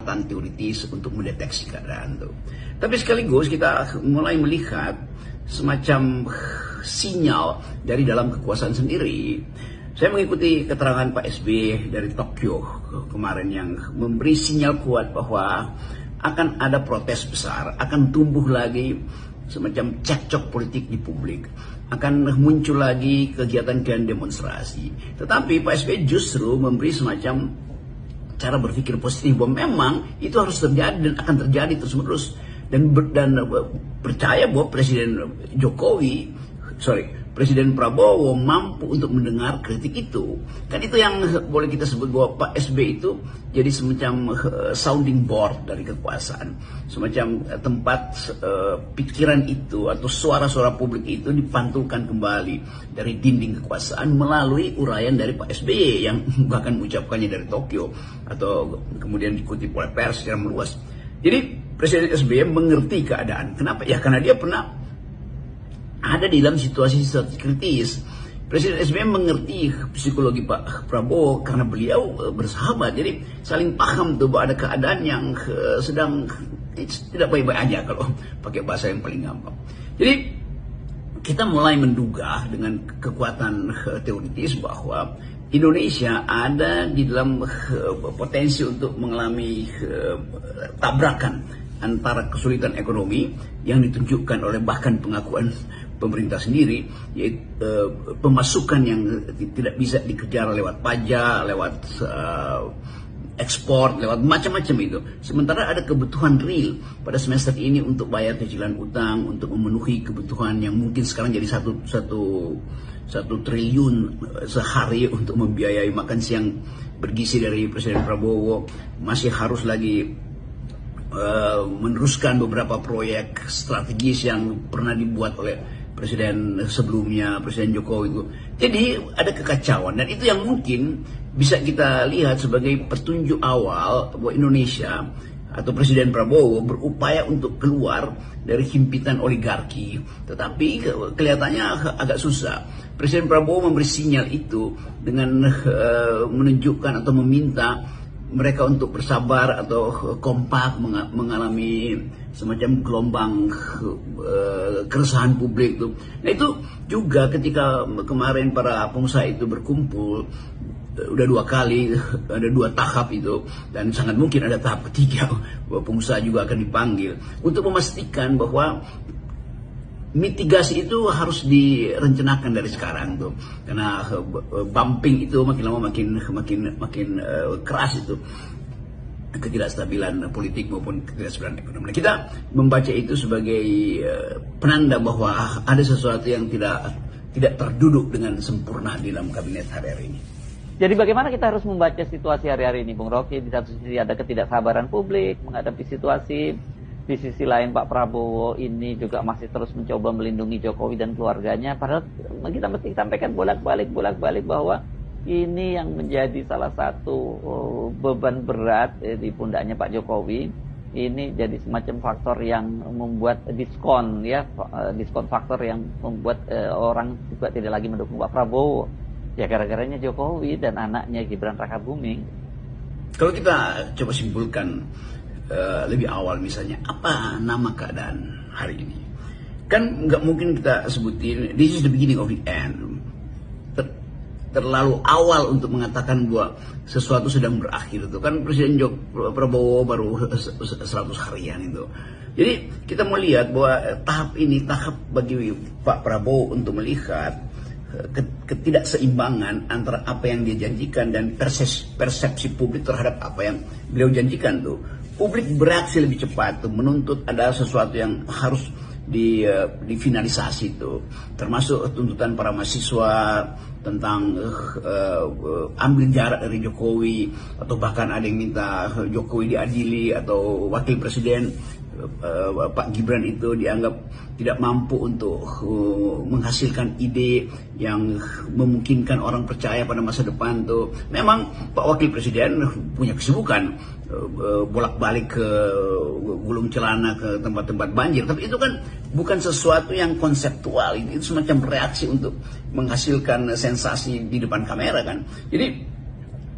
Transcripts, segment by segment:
teoritis untuk mendeteksi keadaan tuh. Tapi sekaligus kita mulai melihat semacam sinyal dari dalam kekuasaan sendiri. Saya mengikuti keterangan Pak SBY dari Tokyo kemarin yang memberi sinyal kuat bahwa akan ada protes besar, akan tumbuh lagi semacam cekcok politik di publik, akan muncul lagi kegiatan demonstrasi. Tetapi Pak SBY justru memberi semacam cara berpikir positif bahwa memang itu harus terjadi dan akan terjadi terus-menerus, dan percaya bahwa Presiden Prabowo mampu untuk mendengar kritik itu. Kan itu yang boleh kita sebut bahwa Pak SBY itu jadi semacam sounding board dari kekuasaan, semacam tempat pikiran itu atau suara-suara publik itu dipantulkan kembali dari dinding kekuasaan melalui uraian dari Pak SBY yang bahkan mengucapkannya dari Tokyo atau kemudian dikutip oleh pers secara meluas. Jadi Presiden SBY mengerti keadaan. Kenapa? Ya karena dia pernah ada di dalam situasi kritis. Presiden SBY mengerti psikologi Pak Prabowo karena beliau bersahabat. Jadi saling paham tuh bahwa ada keadaan yang sedang tidak baik-baik aja kalau pakai bahasa yang paling gampang. Jadi kita mulai menduga dengan kekuatan teoritis bahwa Indonesia ada di dalam potensi untuk mengalami tabrakan antara kesulitan ekonomi yang ditunjukkan oleh bahkan pengakuan pemerintah sendiri, yaitu pemasukan yang tidak bisa dikejar lewat pajak, lewat ekspor, lewat macam-macam itu. Sementara ada kebutuhan real pada semester ini untuk bayar cicilan utang, untuk memenuhi kebutuhan yang mungkin sekarang jadi satu triliun sehari untuk membiayai makan siang bergizi dari Presiden Prabowo. Masih harus lagi meneruskan beberapa proyek strategis yang pernah dibuat oleh Presiden sebelumnya, Presiden Jokowi itu. Jadi ada kekacauan, dan itu yang mungkin bisa kita lihat sebagai petunjuk awal bahwa Indonesia atau Presiden Prabowo berupaya untuk keluar dari himpitan oligarki. Tetapi kelihatannya agak susah. Presiden Prabowo memberi sinyal itu dengan menunjukkan atau meminta mereka untuk bersabar atau kompak mengalami semacam gelombang keresahan publik itu. Nah itu juga ketika kemarin para pengusaha itu berkumpul, udah 2 kali, ada 2 tahap itu, dan sangat mungkin ada tahap ketiga bahwa pengusaha juga akan dipanggil untuk memastikan bahwa mitigasi itu harus direncanakan dari sekarang tuh, karena bumping itu makin lama makin keras itu, ketidakstabilan politik maupun ketidakstabilan ekonomi. Kita membaca itu sebagai penanda bahwa ada sesuatu yang tidak terduduk dengan sempurna di dalam kabinet hari-hari ini. Jadi bagaimana kita harus membaca situasi hari-hari ini, Bung Rocky? Di satu sisi ada ketidaksabaran publik menghadapi situasi. Di sisi lain Pak Prabowo ini juga masih terus mencoba melindungi Jokowi dan keluarganya. Padahal kita mesti sampaikan bolak-balik bahwa ini yang menjadi salah satu beban berat di pundaknya Pak Jokowi. Ini jadi semacam faktor yang membuat diskon faktor yang membuat orang juga tidak lagi mendukung Pak Prabowo. Ya gara-garanya Jokowi dan anaknya Gibran Rakabuming. Kalau kita coba simpulkan lebih awal, misalnya apa nama keadaan hari ini, kan nggak mungkin kita sebutin this is the beginning of the end. Terlalu awal untuk mengatakan bahwa sesuatu sedang berakhir. Itu kan Presiden Prabowo baru 100 harian itu. Jadi kita melihat bahwa tahap ini tahap bagi Pak Prabowo untuk melihat ketidakseimbangan antara apa yang dia janjikan dan persepsi publik terhadap apa yang beliau janjikan tuh. Publik bereaksi lebih cepat tuh, menuntut ada sesuatu yang harus difinalisasi itu, termasuk tuntutan para mahasiswa tentang ambil jarak dari Jokowi, atau bahkan ada yang minta Jokowi diadili, atau wakil presiden Pak Gibran itu dianggap tidak mampu untuk menghasilkan ide yang memungkinkan orang percaya pada masa depan tuh. Memang Pak Wakil Presiden punya kesibukan bolak-balik ke gulung celana ke tempat-tempat banjir, tapi itu kan bukan sesuatu yang konseptual, itu semacam reaksi untuk menghasilkan sensasi di depan kamera kan. Jadi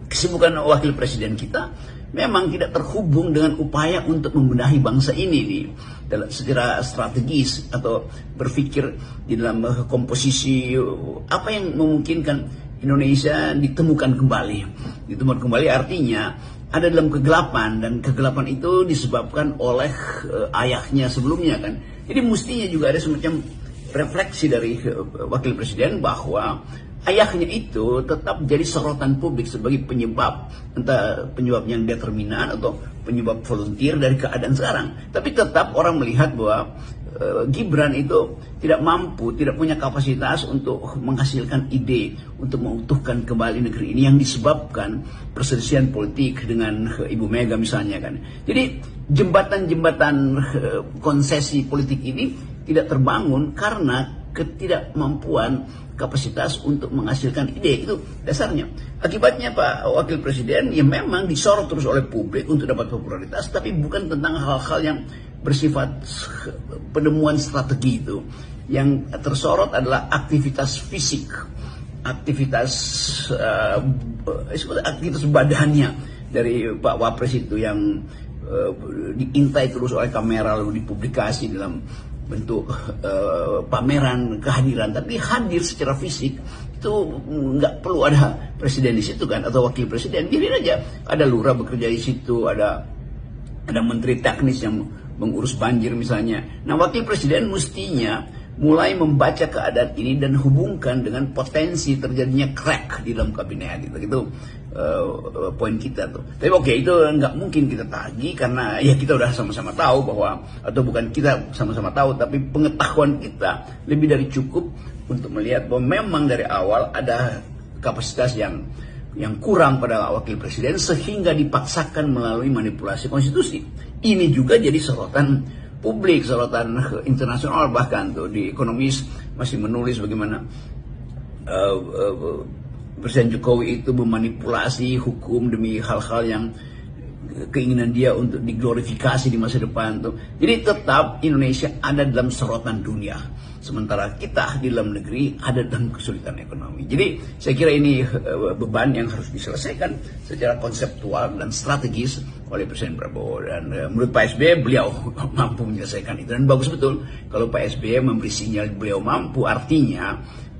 kesibukan Wakil Presiden kita memang tidak terhubung dengan upaya untuk membenahi bangsa ini nih, secara strategis atau berpikir di dalam komposisi apa yang memungkinkan Indonesia ditemukan kembali. Ditemukan kembali artinya ada dalam kegelapan, dan kegelapan itu disebabkan oleh ayahnya sebelumnya kan. Jadi mestinya juga ada semacam refleksi dari wakil presiden bahwa ayahnya itu tetap jadi sorotan publik sebagai penyebab, entah penyebab yang determinan atau penyebab volunteer dari keadaan sekarang. Tapi tetap orang melihat bahwa Gibran itu tidak mampu, tidak punya kapasitas untuk menghasilkan ide untuk mengutuhkan kembali negeri ini yang disebabkan perselisihan politik dengan Ibu Mega misalnya kan. Jadi jembatan-jembatan konsesi politik ini tidak terbangun karena ketidakmampuan kapasitas untuk menghasilkan ide. Itu dasarnya. Akibatnya Pak Wakil Presiden yang memang disorot terus oleh publik untuk dapat popularitas, tapi bukan tentang hal-hal yang bersifat penemuan strategi itu. Yang tersorot adalah aktivitas fisik, aktivitas badannya dari Pak Wapres itu yang diintai terus oleh kamera lalu dipublikasi dalam bentuk pameran kehadiran, tapi hadir secara fisik itu nggak perlu ada presiden di situ kan, atau wakil presiden. Biarin aja ada lurah bekerja di situ, ada menteri teknis yang mengurus banjir misalnya. Nah, wakil presiden mestinya mulai membaca keadaan ini dan hubungkan dengan potensi terjadinya crack di dalam kabinet gitu. Poin kita tuh. Tapi oke, itu nggak mungkin kita tagih karena ya kita udah sama-sama tahu bahwa, atau bukan kita sama-sama tahu, tapi pengetahuan kita lebih dari cukup untuk melihat bahwa memang dari awal ada kapasitas yang kurang pada wakil presiden sehingga dipaksakan melalui manipulasi konstitusi. Ini juga jadi sorotan publik, sorotan internasional, bahkan tuh di Ekonomis masih menulis bagaimana Presiden Jokowi itu memanipulasi hukum demi hal-hal yang keinginan dia untuk diglorifikasi di masa depan tuh. Jadi tetap Indonesia ada dalam sorotan dunia, sementara kita di dalam negeri ada dalam kesulitan ekonomi. Jadi saya kira ini beban yang harus diselesaikan secara konseptual dan strategis oleh Presiden Prabowo. Dan menurut Pak SBY beliau mampu menyelesaikan itu, dan bagus betul kalau Pak SBY memberi sinyal beliau mampu, artinya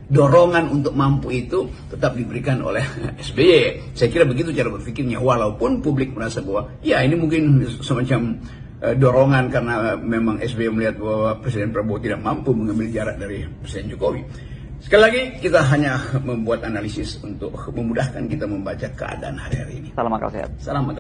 dorongan untuk mampu itu tetap diberikan oleh SBY. Saya kira begitu cara berpikirnya, walaupun publik merasa bahwa ya ini mungkin semacam dorongan karena memang SBY melihat bahwa Presiden Prabowo tidak mampu mengambil jarak dari Presiden Jokowi. Sekali lagi kita hanya membuat analisis untuk memudahkan kita membaca keadaan hari-hari ini. Salam akal sehat. Salam akal.